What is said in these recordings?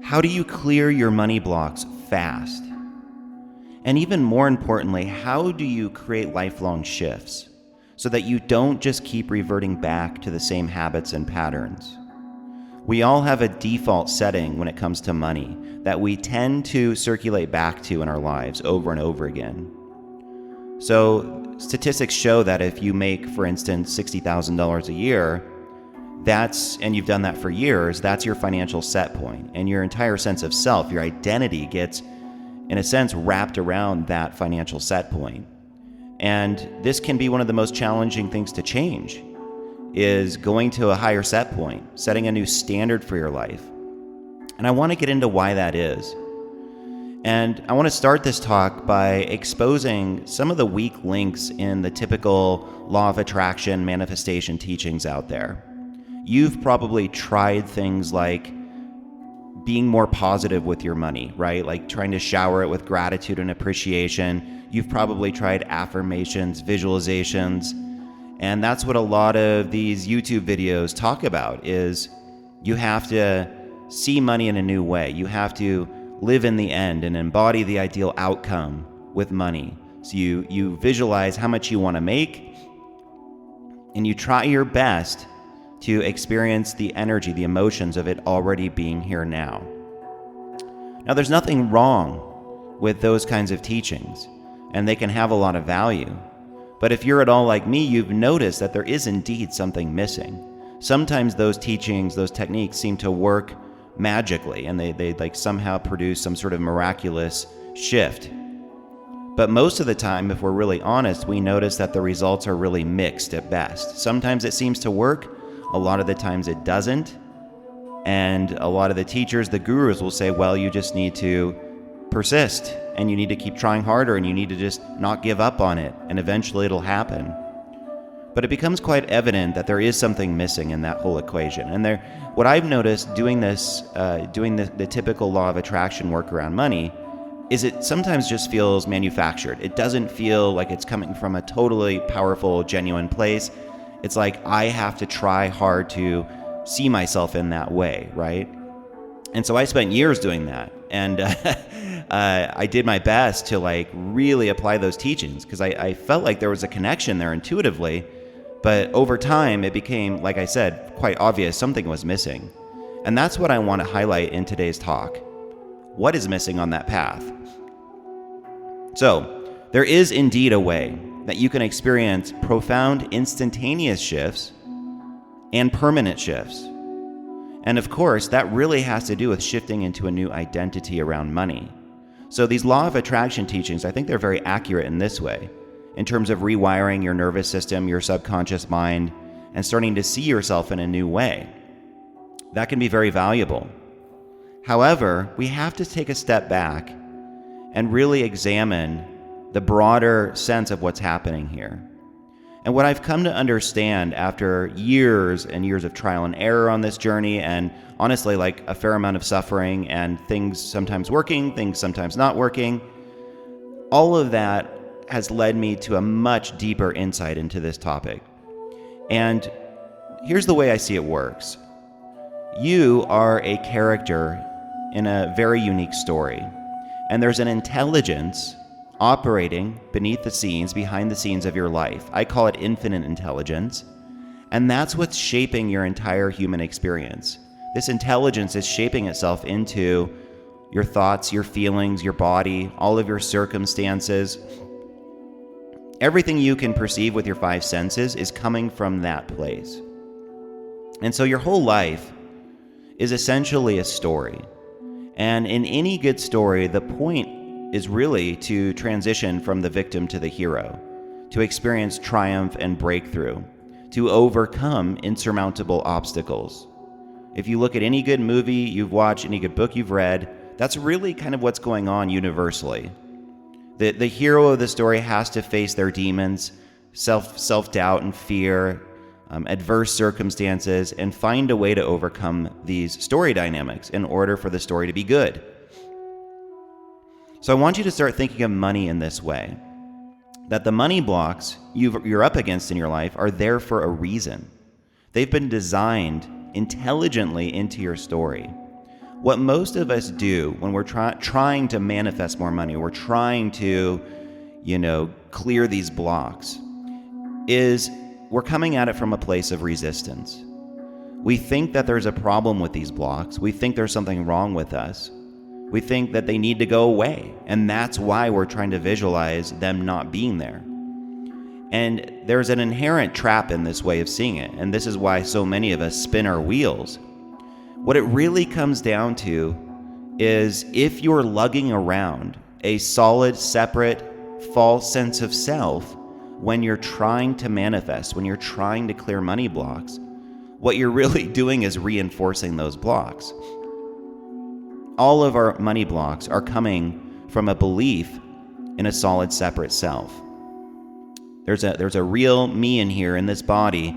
How do you clear your money blocks fast? And even more importantly, how do you create lifelong shifts so that you don't just keep reverting back to the same habits and patterns? We all have a default setting when it comes to money that we tend to circulate back to in our lives over and over again. So statistics show that if you make, for instance, $60,000 a year, and you've done that for years, that's your financial set point. And your entire sense of self, your identity gets, in a sense, wrapped around that financial set point. And this can be one of the most challenging things to change, is going to a higher set point, setting a new standard for your life. And I want to get into why that is. And I want to start this talk by exposing some of the weak links in the typical law of attraction manifestation teachings out there. You've probably tried things like being more positive with your money, right? Like trying to shower it with gratitude and appreciation. You've probably tried affirmations, visualizations, and that's what a lot of these YouTube videos talk about, is you have to see money in a new way. You have to live in the end and embody the ideal outcome with money. So you visualize how much you want to make, and you try your best to experience the energy, the emotions of it already being here now. Now, there's nothing wrong with those kinds of teachings, and they can have a lot of value. But if you're at all like me, you've noticed that there is indeed something missing. Sometimes those teachings, those techniques seem to work magically, and they like somehow produce some sort of miraculous shift. But most of the time, if we're really honest, we notice that the results are really mixed at best. Sometimes it seems to work, a lot of the times it doesn't. And a lot of the teachers, the gurus, will say, well, you just need to persist, and you need to keep trying harder, and you need to just not give up on it, and eventually it'll happen. But it becomes quite evident that there is something missing in that whole equation. And what I've noticed doing this, doing the typical law of attraction work around money, is it sometimes just feels manufactured. It doesn't feel like it's coming from a totally powerful, genuine place. It's like I have to try hard to see myself in that way, right? And so I spent years doing that. And I did my best to like really apply those teachings, because I felt like there was a connection there intuitively. But over time, it became, like I said, quite obvious something was missing. And that's what I want to highlight in today's talk. What is missing on that path? So, there is indeed a way that you can experience profound instantaneous shifts and permanent shifts. And of course, that really has to do with shifting into a new identity around money. So these law of attraction teachings, I think they're very accurate in this way, in terms of rewiring your nervous system, your subconscious mind, and starting to see yourself in a new way. That can be very valuable. However, we have to take a step back and really examine the broader sense of what's happening here. And what I've come to understand after years and years of trial and error on this journey, and honestly, like a fair amount of suffering and things sometimes working, things sometimes not working, all of that has led me to a much deeper insight into this topic. And here's the way I see it works. You are a character in a very unique story, and there's an intelligence operating beneath the scenes, behind the scenes of your life. I call it infinite intelligence, and that's what's shaping your entire human experience. This intelligence is shaping itself into your thoughts, your feelings, your body, all of your circumstances. Everything you can perceive with your five senses is coming from that place. And so your whole life is essentially a story. And in any good story, the point is really to transition from the victim to the hero, to experience triumph and breakthrough, to overcome insurmountable obstacles. If you look at any good movie you've watched, any good book you've read, that's really kind of what's going on universally. The hero of the story has to face their demons, self-doubt and fear, adverse circumstances, and find a way to overcome these story dynamics in order for the story to be good. So I want you to start thinking of money in this way, that the money blocks you're up against in your life are there for a reason. They've been designed intelligently into your story. What most of us do when we're trying to manifest more money, we're trying to, clear these blocks, is we're coming at it from a place of resistance. We think that there's a problem with these blocks. We think there's something wrong with us. We think that they need to go away. And that's why we're trying to visualize them not being there. And there's an inherent trap in this way of seeing it. And this is why so many of us spin our wheels. What it really comes down to is if you're lugging around a solid, separate, false sense of self when you're trying to manifest, when you're trying to clear money blocks, what you're really doing is reinforcing those blocks. All of our money blocks are coming from a belief in a solid, separate self. There's a real me in here in this body,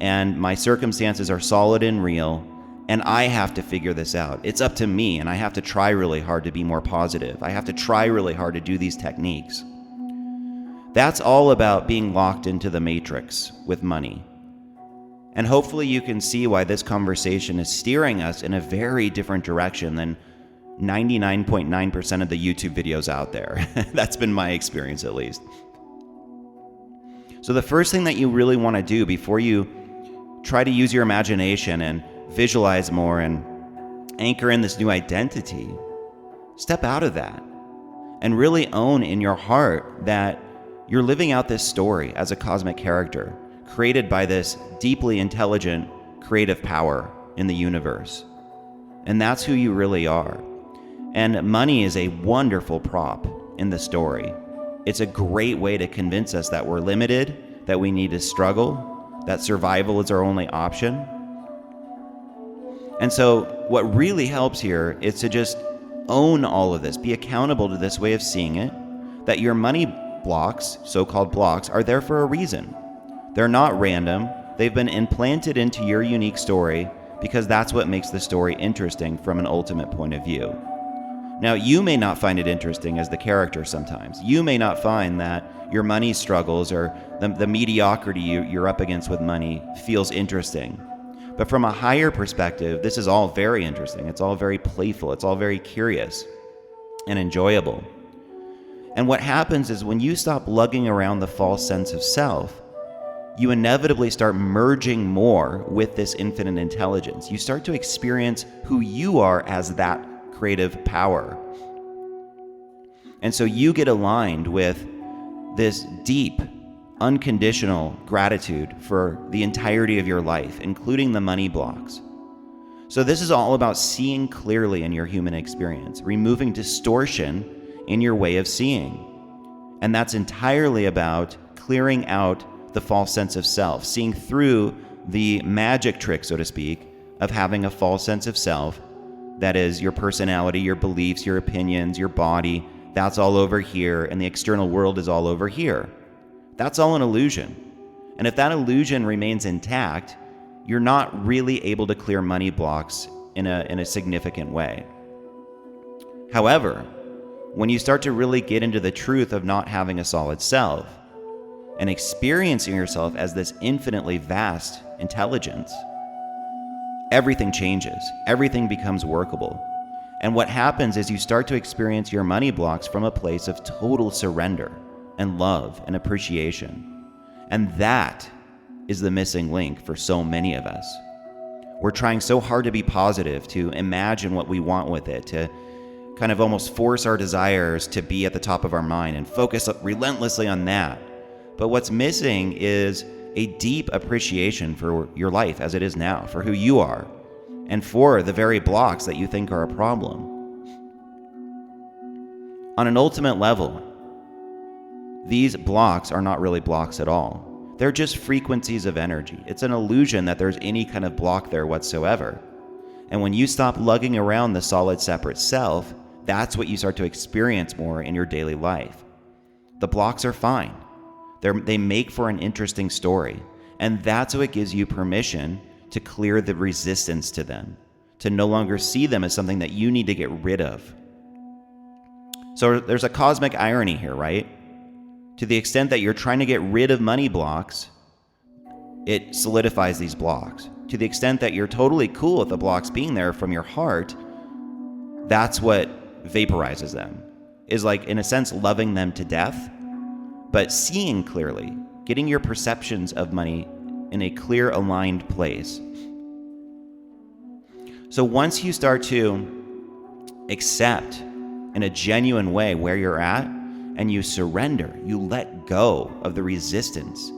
and my circumstances are solid and real, and I have to figure this out. It's up to me, and I have to try really hard to be more positive. I have to try really hard to do these techniques. That's all about being locked into the matrix with money. And hopefully you can see why this conversation is steering us in a very different direction than 99.9% of the YouTube videos out there. That's been my experience, at least. So the first thing that you really want to do before you try to use your imagination and visualize more and anchor in this new identity, step out of that and really own in your heart that you're living out this story as a cosmic character created by this deeply intelligent, creative power in the universe. And that's who you really are. And money is a wonderful prop in the story. It's a great way to convince us that we're limited, that we need to struggle, that survival is our only option. And so what really helps here is to just own all of this, be accountable to this way of seeing it, that your money blocks, so-called blocks, are there for a reason. They're not random. They've been implanted into your unique story because that's what makes the story interesting from an ultimate point of view. Now, you may not find it interesting as the character sometimes. You may not find that your money struggles or the mediocrity you're up against with money feels interesting. But from a higher perspective, this is all very interesting. It's all very playful. It's all very curious and enjoyable. And what happens is when you stop lugging around the false sense of self, you inevitably start merging more with this infinite intelligence. You start to experience who you are as that creative power. And so you get aligned with this deep, unconditional gratitude for the entirety of your life, including the money blocks. So this is all about seeing clearly in your human experience, removing distortion in your way of seeing. And that's entirely about clearing out the false sense of self, seeing through the magic trick, so to speak, of having a false sense of self. That is your personality, your beliefs, your opinions, your body. That's all over here, and the external world is all over here. That's all an illusion. And if that illusion remains intact, you're not really able to clear money blocks in a significant way. However, when you start to really get into the truth of not having a solid self and experiencing yourself as this infinitely vast intelligence, everything changes. Everything becomes workable. And what happens is you start to experience your money blocks from a place of total surrender and love and appreciation. And that is the missing link for so many of us. We're trying so hard to be positive, to imagine what we want with it, to kind of almost force our desires to be at the top of our mind and focus relentlessly on that. But what's missing is a deep appreciation for your life as it is now, for who you are, and for the very blocks that you think are a problem. On an ultimate level, these blocks are not really blocks at all. They're just frequencies of energy. It's an illusion that there's any kind of block there whatsoever. And when you stop lugging around the solid separate self, that's what you start to experience more in your daily life. The blocks are fine. They make for an interesting story. And that's what gives you permission to clear the resistance to them, to no longer see them as something that you need to get rid of. So there's a cosmic irony here, right? To the extent that you're trying to get rid of money blocks, it solidifies these blocks. To the extent that you're totally cool with the blocks being there from your heart, That's what vaporizes them, is like, in a sense, loving them to death, but seeing clearly, getting your perceptions of money in a clear, aligned place. So once you start to accept in a genuine way where you're at, and you surrender, you let go of the resistance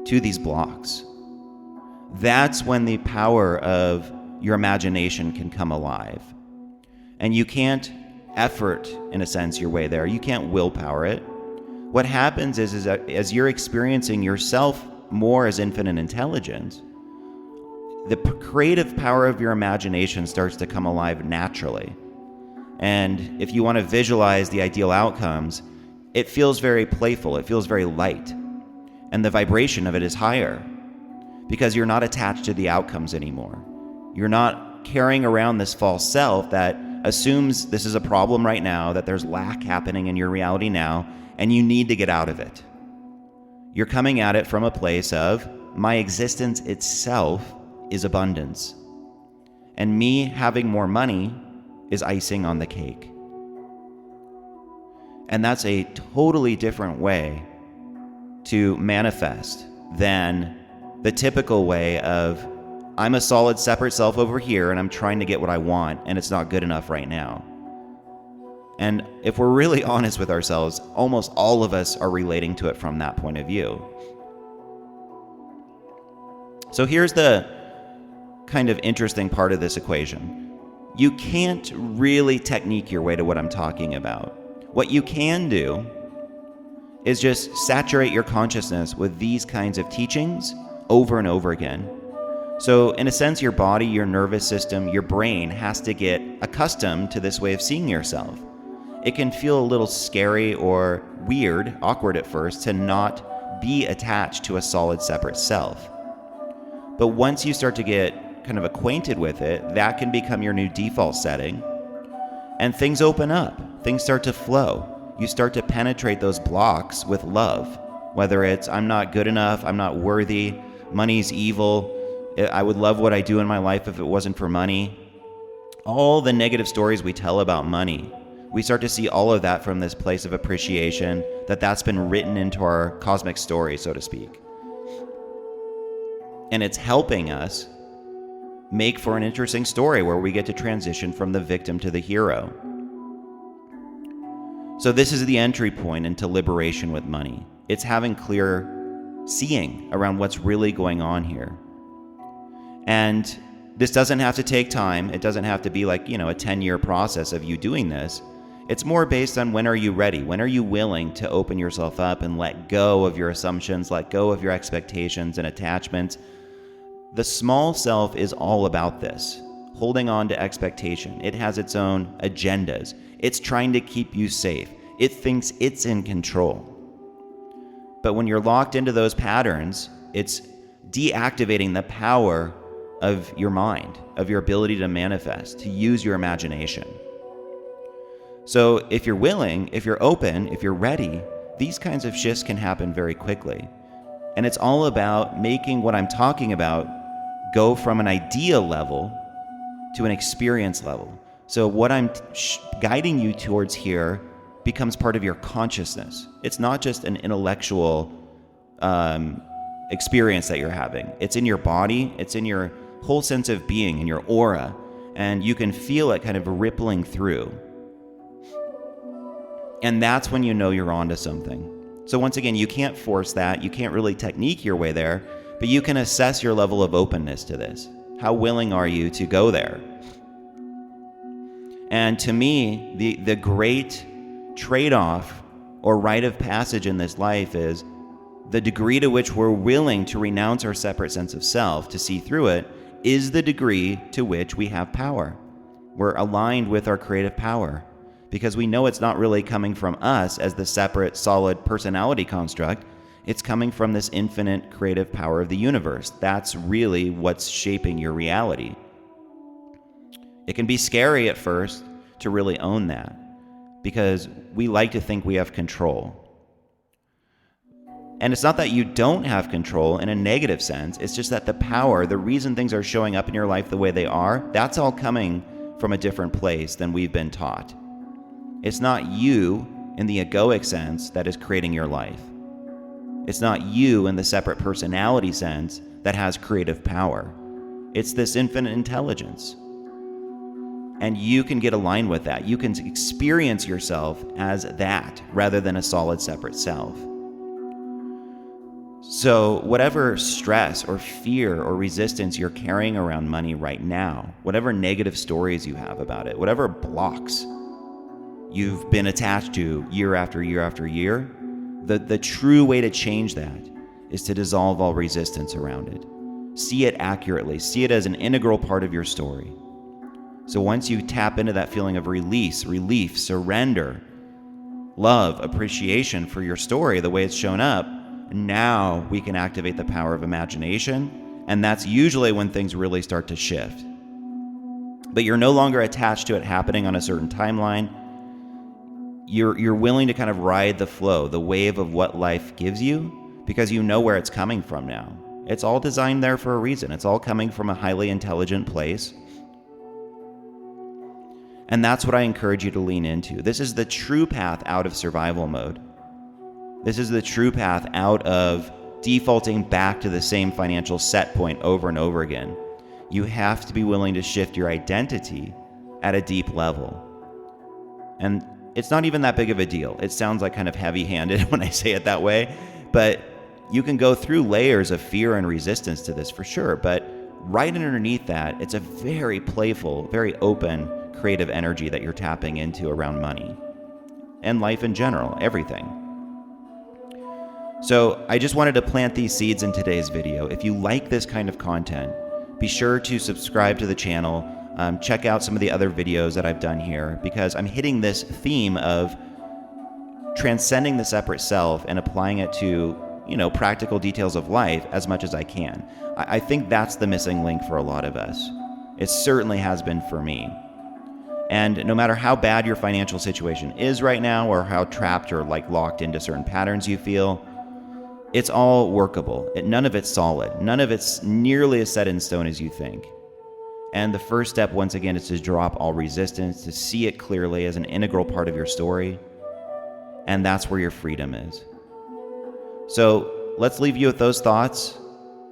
to these blocks, that's when the power of your imagination can come alive. And you can't effort, in a sense, your way there. You can't willpower it. What happens is that as you're experiencing yourself more as infinite intelligence, the creative power of your imagination starts to come alive naturally. And if you want to visualize the ideal outcomes, it feels very playful, it feels very light, and the vibration of it is higher because you're not attached to the outcomes anymore. You're not carrying around this false self that assumes this is a problem right now, that there's lack happening in your reality now, and you need to get out of it. You're coming at it from a place of, my existence itself is abundance, and me having more money is icing on the cake. And that's a totally different way to manifest than the typical way of, I'm a solid separate self over here and I'm trying to get what I want and it's not good enough right now. And if we're really honest with ourselves, almost all of us are relating to it from that point of view. So here's the kind of interesting part of this equation. You can't really technique your way to what I'm talking about. What you can do is just saturate your consciousness with these kinds of teachings over and over again. So in a sense, your body, your nervous system, your brain has to get accustomed to this way of seeing yourself. It can feel a little scary or weird, awkward at first, to not be attached to a solid separate self. But once you start to get kind of acquainted with it, that can become your new default setting, and things open up. Things start to flow. You start to penetrate those blocks with love, whether it's I'm not good enough, I'm not worthy, money's evil, I would love what I do in my life if it wasn't for money. All the negative stories we tell about money, we start to see all of that from this place of appreciation, that's been written into our cosmic story, so to speak. And it's helping us make for an interesting story where we get to transition from the victim to the hero. So this is the entry point into liberation with money. It's having clear seeing around what's really going on here. And this doesn't have to take time. It doesn't have to be like, a 10-year process of you doing this. It's more based on, when are you ready? When are you willing to open yourself up and let go of your assumptions, let go of your expectations and attachments? The small self is all about this, holding on to expectation. It has its own agendas. It's trying to keep you safe. It thinks it's in control. But when you're locked into those patterns, it's deactivating the power of your mind, of your ability to manifest, to use your imagination. So if you're willing, if you're open, if you're ready, these kinds of shifts can happen very quickly. And it's all about making what I'm talking about go from an idea level to an experience level. So what I'm guiding you towards here becomes part of your consciousness. It's not just an intellectual experience that you're having. It's in your body, it's in your whole sense of being, in your aura, and you can feel it kind of rippling through. And that's when you know you're onto something. So once again, you can't force that. You can't really technique your way there, but you can assess your level of openness to this. How willing are you to go there? And to me, the great trade-off or rite of passage in this life is the degree to which we're willing to renounce our separate sense of self to see through it is the degree to which we have power. We're aligned with our creative power because we know it's not really coming from us as the separate, solid personality construct. It's coming from this infinite creative power of the universe. That's really what's shaping your reality. It can be scary at first to really own that because we like to think we have control. And it's not that you don't have control in a negative sense. It's just that the power, the reason things are showing up in your life the way they are, that's all coming from a different place than we've been taught. It's not you in the egoic sense that is creating your life. It's not you in the separate personality sense that has creative power. It's this infinite intelligence. And you can get aligned with that. You can experience yourself as that rather than a solid separate self. So whatever stress or fear or resistance you're carrying around money right now, whatever negative stories you have about it, whatever blocks you've been attached to year after year after year, the true way to change that is to dissolve all resistance around it. See it accurately. See it as an integral part of your story. So once you tap into that feeling of release, relief, surrender, love, appreciation for your story, the way it's shown up, now we can activate the power of imagination, and that's usually when things really start to shift. But you're no longer attached to it happening on a certain timeline. You're willing to kind of ride the flow, the wave of what life gives you, because you know where it's coming from now. It's all designed there for a reason. It's all coming from a highly intelligent place. And that's what I encourage you to lean into. This is the true path out of survival mode. This is the true path out of defaulting back to the same financial set point over and over again. You have to be willing to shift your identity at a deep level. And it's not even that big of a deal. It sounds like kind of heavy-handed when I say it that way, but you can go through layers of fear and resistance to this for sure. But right underneath that, it's a very playful, very open, creative energy that you're tapping into around money and life in general, everything. So I just wanted to plant these seeds in today's video. If you like this kind of content, be sure to subscribe to the channel. Check out some of the other videos that I've done here, because I'm hitting this theme of transcending the separate self and applying it to, practical details of life as much as I can. I think that's the missing link for a lot of us. It certainly has been for me. And no matter how bad your financial situation is right now, or how trapped or locked into certain patterns you feel, it's all workable. None of it's solid. None of it's nearly as set in stone as you think. And the first step, once again, is to drop all resistance, to see it clearly as an integral part of your story. And that's where your freedom is. So let's leave you with those thoughts.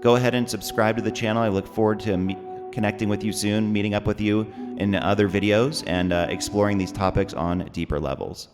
Go ahead and subscribe to the channel. I look forward to connecting with you soon, meeting up with you in other videos, and exploring these topics on deeper levels.